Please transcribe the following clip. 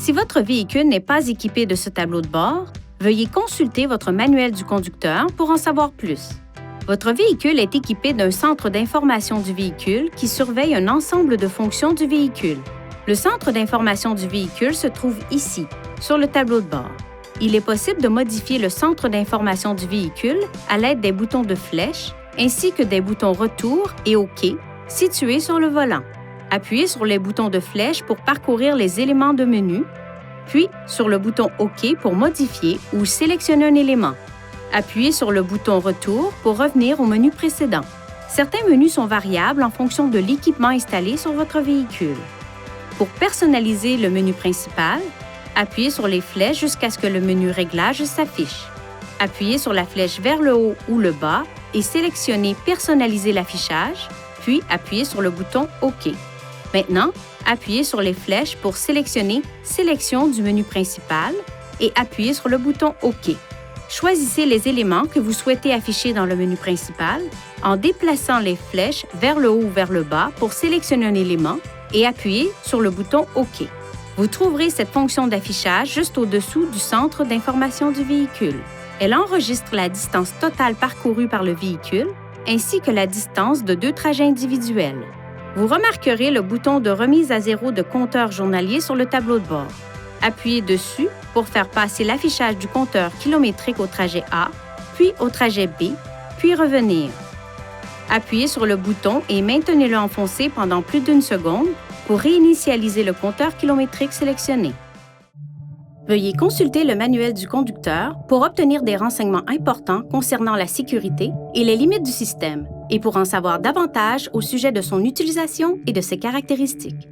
Si votre véhicule n'est pas équipé de ce tableau de bord, veuillez consulter votre manuel du conducteur pour en savoir plus. Votre véhicule est équipé d'un centre d'information du véhicule qui surveille un ensemble de fonctions du véhicule. Le centre d'information du véhicule se trouve ici, sur le tableau de bord. Il est possible de modifier le centre d'information du véhicule à l'aide des boutons de flèche ainsi que des boutons Retour et OK situés sur le volant. Appuyez sur les boutons de flèche pour parcourir les éléments de menu, puis sur le bouton OK pour modifier ou sélectionner un élément. Appuyez sur le bouton Retour pour revenir au menu précédent. Certains menus sont variables en fonction de l'équipement installé sur votre véhicule. Pour personnaliser le menu principal, appuyez sur les flèches jusqu'à ce que le menu Réglages s'affiche. Appuyez sur la flèche vers le haut ou le bas et sélectionnez Personnaliser l'affichage, puis appuyez sur le bouton OK. Maintenant, appuyez sur les flèches pour sélectionner Sélection du menu principal et appuyez sur le bouton OK. Choisissez les éléments que vous souhaitez afficher dans le menu principal en déplaçant les flèches vers le haut ou vers le bas pour sélectionner un élément et appuyez sur le bouton OK. Vous trouverez cette fonction d'affichage juste au-dessous du centre d'information du véhicule. Elle enregistre la distance totale parcourue par le véhicule ainsi que la distance de 2 trajets individuels. Vous remarquerez le bouton de remise à zéro de compteur journalier sur le tableau de bord. Appuyez dessus pour faire passer l'affichage du compteur kilométrique au trajet A, puis au trajet B, puis revenir. Appuyez sur le bouton et maintenez-le enfoncé pendant plus d'1 seconde pour réinitialiser le compteur kilométrique sélectionné. Veuillez consulter le manuel du conducteur pour obtenir des renseignements importants concernant la sécurité et les limites du système, et pour en savoir davantage au sujet de son utilisation et de ses caractéristiques.